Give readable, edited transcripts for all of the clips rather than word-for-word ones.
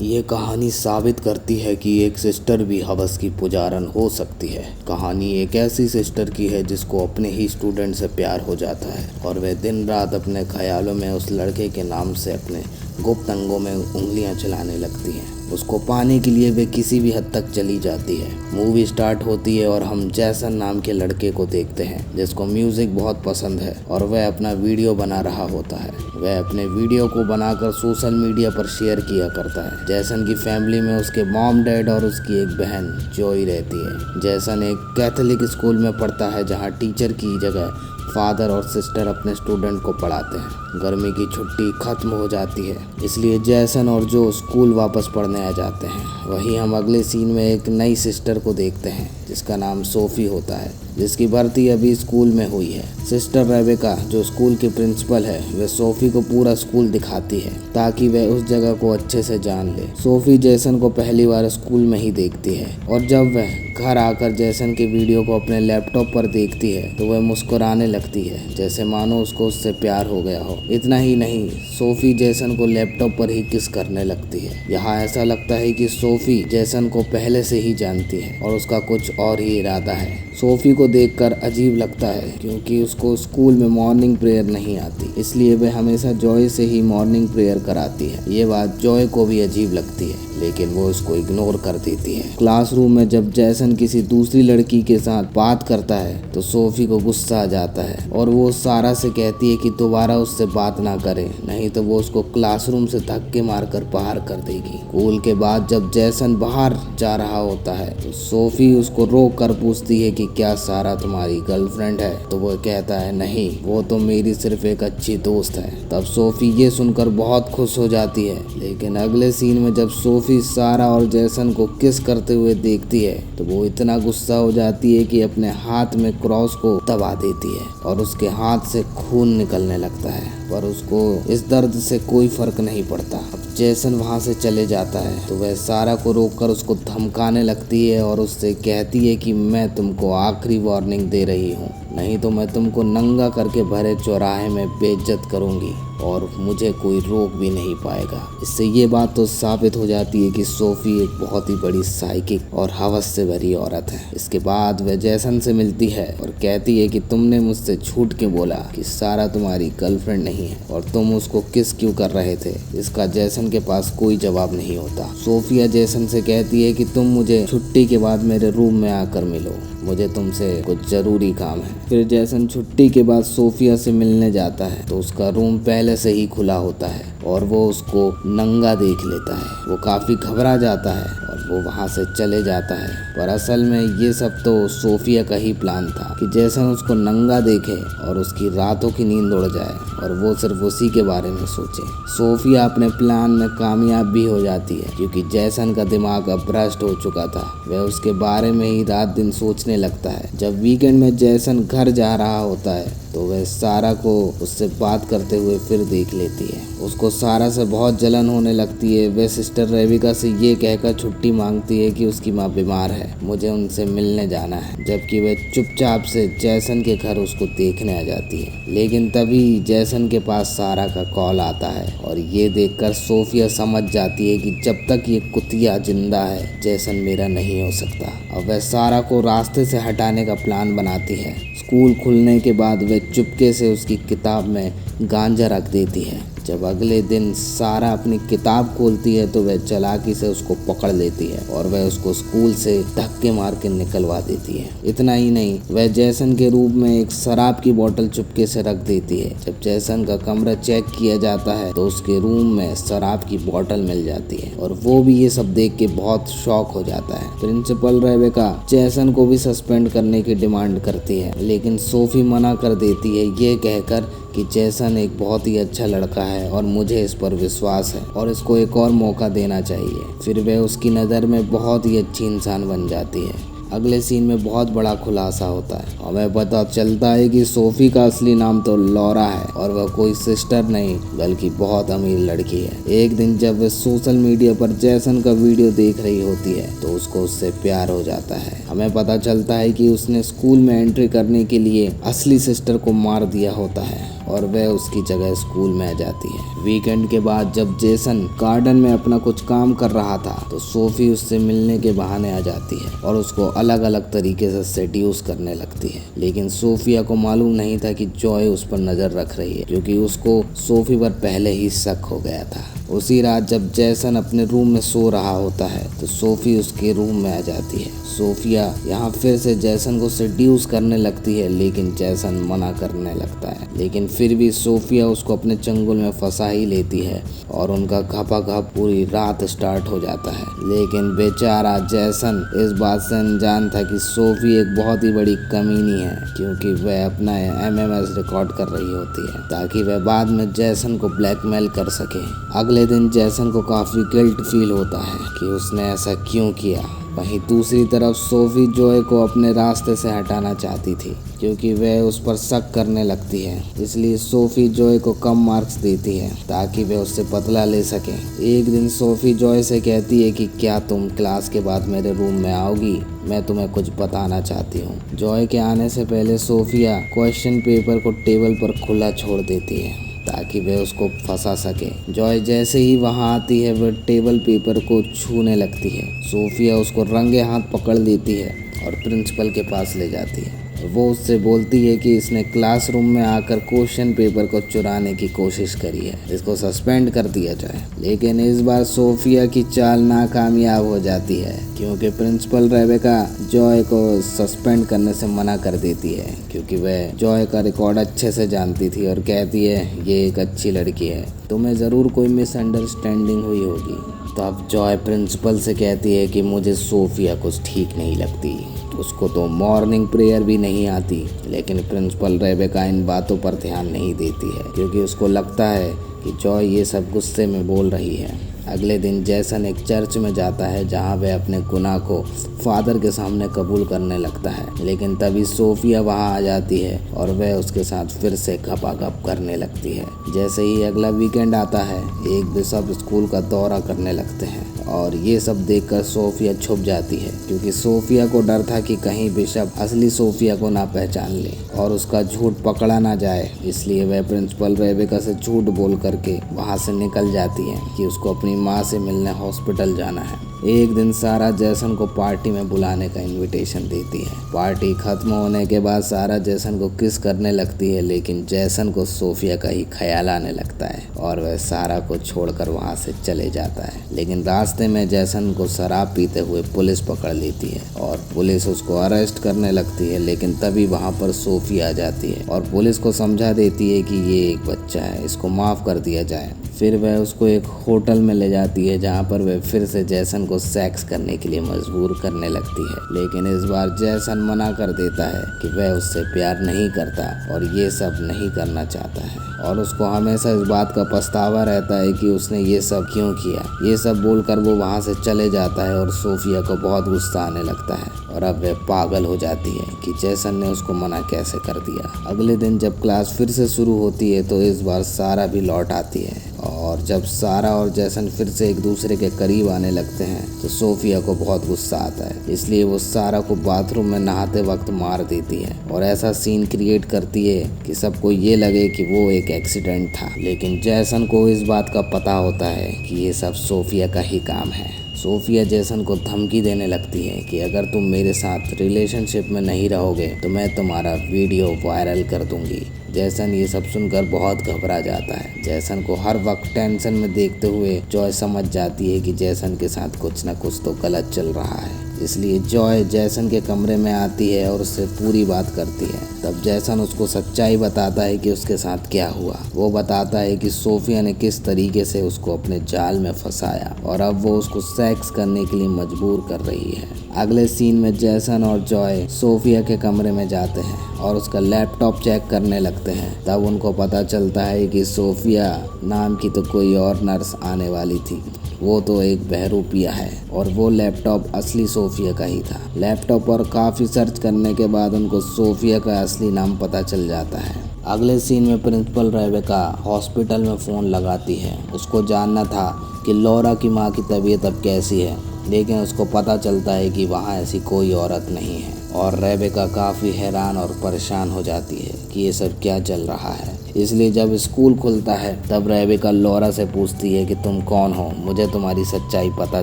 ये कहानी साबित करती है कि एक सिस्टर भी हवस की पुजारन हो सकती है। कहानी एक ऐसी सिस्टर की है जिसको अपने ही स्टूडेंट से प्यार हो जाता है और वह दिन रात अपने ख्यालों में उस लड़के के नाम से अपने गुप्त अंगों में उंगलियां चलाने लगती हैं। उसको पाने के लिए वे किसी भी हद तक चली जाती है। मूवी स्टार्ट होती है और हम जैसन नाम के लड़के को देखते हैं जिसको म्यूजिक बहुत पसंद है और वह अपना वीडियो बना रहा होता है। वह अपने वीडियो को बनाकर सोशल मीडिया पर शेयर किया करता है। जैसन की फैमिली में उसके मॉम डैड और उसकी एक बहन जॉय रहती है। जैसन एक कैथोलिक स्कूल में पढ़ता है जहाँ टीचर की जगह फादर और सिस्टर अपने स्टूडेंट को पढ़ाते हैं। गर्मी की छुट्टी खत्म हो जाती है, इसलिए जैसन और जो स्कूल वापस पढ़ने आ जाते हैं। वहीं हम अगले सीन में एक नई सिस्टर को देखते हैं जिसका नाम सोफी होता है, जिसकी भर्ती अभी स्कूल में हुई है। सिस्टर रेबेका जो स्कूल की प्रिंसिपल है, वह सोफी को पूरा स्कूल दिखाती है ताकि वह उस जगह को अच्छे से जान ले। सोफी जैसन को पहली बार स्कूल में ही देखती है और जब वह घर आकर जैसन के वीडियो को अपने लैपटॉप पर देखती है तो वह मुस्कुराने लगती है, जैसे मानो उसको उससे प्यार हो गया हो। इतना ही नहीं, सोफी जैसन को लैपटॉप पर ही किस करने लगती है। यहाँ ऐसा लगता है कि सोफी जैसन को पहले से ही जानती है और उसका कुछ और ही इरादा है। सोफी को देखकर अजीब लगता है क्योंकि उसको स्कूल में मॉर्निंग प्रेयर नहीं आती, इसलिए वह हमेशा जॉय से ही मॉर्निंग प्रेयर कराती है। ये बात जॉय को भी अजीब लगती है, लेकिन वो उसको इग्नोर कर देती है। क्लासरूम में जब जैसन किसी दूसरी लड़की के साथ बात करता है तो सोफी को गुस्सा आ जाता है और वो सारा से कहती है कि दोबारा उससे बात ना करे, नहीं तो वो उसको क्लासरूम से धक्के मारकर बाहर कर देगी। स्कूल के बाद जब जैसन बाहर जा रहा होता है तो सोफी उसको रोक कर पूछती है कि क्या सारा तुम्हारी गर्लफ्रेंड है? तो वो कहता है नहीं, वो तो मेरी सिर्फ एक अच्छी दोस्त है। तब सोफी ये सुनकर बहुत खुश हो जाती है, लेकिन अगले सीन में जब सोफी सारा और जैसन को किस करते हुए देखती है तो वो इतना गुस्सा हो जाती है कि अपने हाथ में क्रॉस को दबा देती है और उसके हाथ से खून निकलने लगता है, पर उसको इस दर्द से कोई फर्क नहीं पड़ता। अब जैसन वहां से चले जाता है तो वह सारा को रोककर उसको धमकाने लगती है और उससे कहती है कि मैं तुमको आखिरी वार्निंग दे रही हूँ, नहीं तो मैं तुमको नंगा करके भरे चौराहे में बेइज्जत करूंगी और मुझे कोई रोक भी नहीं पाएगा। इससे ये बात तो साबित हो जाती है कि सोफी एक बहुत ही बड़ी साइकिक और हवस से भरी औरत है। इसके बाद वह जैसन से मिलती है और कहती है कि तुमने मुझसे झूठ क्यों बोला कि सारा तुम्हारी गर्लफ्रेंड नहीं है और तुम उसको किस क्यों कर रहे थे। इसका जैसन के पास कोई जवाब नहीं होता। सोफिया जैसन से कहती है कि तुम मुझे छुट्टी के बाद मेरे रूम में आकर मिलो, मुझे तुमसे कुछ जरूरी काम है। फिर जैसन छुट्टी के बाद सोफिया से मिलने जाता है तो उसका रूम पहले से ही खुला होता है और वो उसको नंगा देख लेता है। वो काफी घबरा जाता है और वो वहां से चले जाता है, पर असल में ये सब तो सोफिया का ही प्लान था कि जैसन उसको नंगा देखे और उसकी रातों की नींद उड़ जाए और वो सिर्फ उसी के बारे में सोचे। सोफिया अपने प्लान में कामयाब भी हो जाती है क्योंकि जैसन का दिमाग अब भ्रष्ट हो चुका था। वह उसके बारे में ही रात दिन सोचने लगता है। जब वीकेंड में जैसन घर जा रहा होता है तो वह सारा को उससे बात करते हुए फिर देख लेती है। उसको सारा से बहुत जलन होने लगती है। वह सिस्टर रेबिका से ये कहकर छुट्टी मांगती है कि उसकी माँ बीमार है, मुझे उनसे मिलने जाना है, जबकि वह चुपचाप से जैसन के घर उसको देखने आ जाती है। लेकिन तभी जैसन के पास सारा का कॉल आता है और ये देखकर सोफिया समझ जाती है कि जब तक ये कुतिया जिंदा है जैसन मेरा नहीं हो सकता। अब वह सारा को रास्ते से हटाने का प्लान बनाती है। स्कूल खुलने के बाद वह चुपके से उसकी किताब में गांजा रख देती है। जब अगले दिन सारा अपनी किताब खोलती है तो वह चालाकी से उसको पकड़ लेती है और वह उसको स्कूल से धक्के मार के निकलवा देती है। इतना ही नहीं, वह जैसन के रूम में एक शराब की बोतल चुपके से रख देती है। जब जैसन का कमरा चेक किया जाता है तो उसके रूम में शराब की बोतल मिल जाती है और वो भी ये सब देख के बहुत शॉक हो जाता है। प्रिंसिपल रेबेका जैसन को भी सस्पेंड करने की डिमांड करती है, लेकिन सोफी मना कर देती है ये कहकर कि जैसन एक बहुत ही अच्छा लड़का है और मुझे इस पर विश्वास है और इसको एक और मौका देना चाहिए। फिर वह उसकी नज़र में बहुत ही अच्छी इंसान बन जाती है। अगले सीन में बहुत बड़ा खुलासा होता है। हमें पता चलता है कि सोफी का असली नाम तो लॉरा है और वह कोई सिस्टर नहीं बल्कि बहुत अमीर लड़की है। एक दिन जब वह सोशल मीडिया पर जैसन का वीडियो देख रही होती है तो उसको उससे प्यार हो जाता है। हमें पता चलता है कि उसने स्कूल में एंट्री करने के लिए असली सिस्टर को मार दिया होता है और वह उसकी जगह स्कूल में आ जाती है। वीकेंड के बाद जब जेसन गार्डन में अपना कुछ काम कर रहा था तो सोफी उससे मिलने के बहाने आ जाती है और उसको अलग अलग तरीके से सेड्यूस करने लगती है। लेकिन सोफिया को मालूम नहीं था कि जॉय उस पर नजर रख रही है, क्योंकि उसको सोफी पर पहले ही शक हो गया था। उसी रात जब जैसन अपने रूम में सो रहा होता है तो सोफी उसके रूम में आ जाती है। सोफिया यहाँ फिर से जैसन को सेड्यूस करने लगती है, लेकिन जैसन मना करने लगता है। लेकिन फिर भी सोफिया उसको अपने चंगुल में फंसा ही लेती है और उनका खपाखप पूरी रात स्टार्ट हो जाता है। लेकिन बेचारा जैसन इस बात से अनजान था कि सोफी एक बहुत ही बड़ी कमीनी है, क्योंकि वह अपना MMS रिकॉर्ड कर रही होती है ताकि वह बाद में जैसन को ब्लैकमेल कर सके। अगले दिन जैसन को काफी गिल्ट फील होता है कि उसने ऐसा क्यों किया। वहीं दूसरी तरफ सोफी जॉय को अपने रास्ते से हटाना चाहती थी, क्योंकि वह उस पर शक करने लगती है। इसलिए सोफी जॉय को कम मार्क्स देती है ताकि वह उससे बदला ले सके। एक दिन सोफी जॉय से कहती है कि क्या तुम क्लास के बाद मेरे रूम में आओगी, मैं तुम्हें कुछ बताना चाहती हूँ। जॉय के आने से पहले सोफिया क्वेश्चन पेपर को टेबल पर खुला छोड़ देती है ताकि वह उसको फंसा सके। जॉय जैसे ही वहां आती है वह टेबल पेपर को छूने लगती है। सोफिया उसको रंगे हाथ पकड़ लेती है और प्रिंसिपल के पास ले जाती है। वो उससे बोलती है कि इसने क्लासरूम में आकर क्वेश्चन पेपर को चुराने की कोशिश करी है, इसको सस्पेंड कर दिया जाए। लेकिन इस बार सोफिया की चाल नाकामयाब हो जाती है, क्योंकि प्रिंसिपल रेबेका जॉय को सस्पेंड करने से मना कर देती है, क्योंकि वह जॉय का रिकॉर्ड अच्छे से जानती थी और कहती है ये एक अच्छी लड़की है, तुम्हें ज़रूर कोई मिसअंडरस्टैंडिंग हुई होगी। तब जॉय प्रिंसिपल से कहती है कि मुझे सोफिया कुछ ठीक नहीं लगती, उसको तो मॉर्निंग प्रेयर भी नहीं आती। लेकिन प्रिंसिपल रेबेका इन बातों पर ध्यान नहीं देती है, क्योंकि उसको लगता है कि जॉय ये सब गुस्से में बोल रही है। अगले दिन जैसन एक चर्च में जाता है जहां वह अपने गुनाह को फादर के सामने कबूल करने लगता है। लेकिन तभी सोफिया वहां आ जाती है और वह उसके साथ फिर से खपाखप करने लगती है। जैसे ही अगला वीकेंड आता है, एक बिशप स्कूल का दौरा करने लगते हैं और ये सब देखकर सोफिया छुप जाती है, क्योंकि सोफिया को डर था कि कहीं बिशप असली सोफिया को ना पहचान ले और उसका झूठ पकड़ा ना जाए। इसलिए वह प्रिंसिपल रेबेका से झूठ बोल करके वहां से निकल जाती है कि उसको अपनी माँ से मिलने हॉस्पिटल जाना है। एक दिन सारा जैसन को पार्टी में बुलाने का इनविटेशन देती है। पार्टी खत्म होने के बाद सारा जैसन को किस करने लगती है, लेकिन जैसन को सोफिया का ही ख्याल आने लगता है और वह सारा को छोड़कर वहां से चले जाता है। लेकिन रास्ते में जैसन को शराब पीते हुए पुलिस पकड़ लेती है और पुलिस उसको अरेस्ट करने लगती है। लेकिन तभी वहां पर सोफिया आ जाती है और पुलिस को समझा देती है कि ये एक बच्चा है, इसको माफ कर दिया जाए। फिर वह उसको एक होटल में ले जाती है जहाँ पर वह फिर से जैसन को सेक्स करने के लिए मजबूर करने लगती है। लेकिन इस बार जैसन मना कर देता है कि वह उससे प्यार नहीं करता और ये सब नहीं करना चाहता है, और उसको हमेशा इस बात का पछतावा रहता है कि उसने ये सब क्यों किया। ये सब बोलकर वो वहाँ से चले जाता है और सोफिया को बहुत गुस्सा आने लगता है और अब वह पागल हो जाती है कि जैसन ने उसको मना कैसे कर दिया। अगले दिन जब क्लास फिर से शुरू होती है तो इस बार सारा भी लौट आती है, और जब सारा और जैसन फिर से एक दूसरे के करीब आने लगते हैं तो सोफिया को बहुत गुस्सा आता है। इसलिए वो सारा को बाथरूम में नहाते वक्त मार देती है और ऐसा सीन क्रिएट करती है कि सबको ये लगे कि वो एक एक्सीडेंट था। लेकिन जैसन को इस बात का पता होता है कि ये सब सोफिया का ही काम है। सोफिया जैसन को धमकी देने लगती है कि अगर तुम मेरे साथ रिलेशनशिप में नहीं रहोगे तो मैं तुम्हारा वीडियो वायरल कर दूंगी। जैसन ये सब सुनकर बहुत घबरा जाता है। जैसन को हर वक्त टेंशन में देखते हुए जॉय समझ जाती है कि जैसन के साथ कुछ न कुछ तो गलत चल रहा है। इसलिए जॉय जैसन के कमरे में आती है और उससे पूरी बात करती है। तब जैसन उसको सच्चाई बताता है कि उसके साथ क्या हुआ। वो बताता है कि सोफिया ने किस तरीके से उसको अपने जाल में फंसाया और अब वो उसको सेक्स करने के लिए मजबूर कर रही है। अगले सीन में जैसन और जॉय सोफिया के कमरे में जाते हैं और उसका लैपटॉप चेक करने लगते हैं। तब उनको पता चलता है कि सोफिया नाम की तो कोई और नर्स आने वाली थी, वो तो एक बहरूपिया है, और वो लैपटॉप असली सोफिया का ही था। लैपटॉप पर काफ़ी सर्च करने के बाद उनको सोफिया का असली नाम पता चल जाता है। अगले सीन में प्रिंसिपल रेबेका हॉस्पिटल में फ़ोन लगाती है। उसको जानना था कि लॉरा की माँ की तबीयत अब कैसी है, लेकिन उसको पता चलता है कि वहाँ ऐसी कोई औरत नहीं है और रेबेका काफ़ी हैरान और परेशान हो जाती है कि ये सब क्या चल रहा है। इसलिए जब स्कूल खुलता है तब रेबेका लॉरा से पूछती है कि तुम कौन हो, मुझे तुम्हारी सच्चाई पता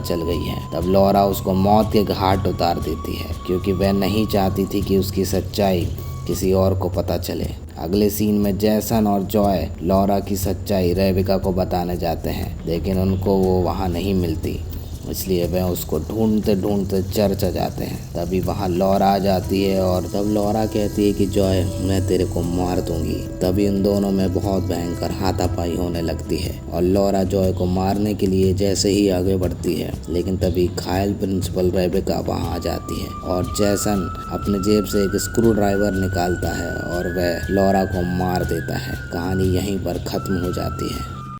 चल गई है। तब लॉरा उसको मौत के घाट उतार देती है क्योंकि वह नहीं चाहती थी कि उसकी सच्चाई किसी और को पता चले। अगले सीन में जैसन और जॉय लॉरा की सच्चाई रेबेका को बताने जाते हैं, लेकिन उनको वो वहाँ नहीं मिलती, इसलिए वह उसको ढूंढते ढूंढते चर्च आ जाते हैं। तभी वहाँ लॉरा आ जाती है और तब लॉरा कहती है कि जॉय, मैं तेरे को मार दूंगी। तभी उन दोनों में बहुत भयंकर हाथापाई होने लगती है और लॉरा जॉय को मारने के लिए जैसे ही आगे बढ़ती है, लेकिन तभी घायल प्रिंसिपल रेबेका वहाँ आ जाती है और जैसन अपने जेब से एक स्क्रू ड्राइवर निकालता है और वह लॉरा को मार देता है। कहानी यहीं पर खत्म हो जाती है।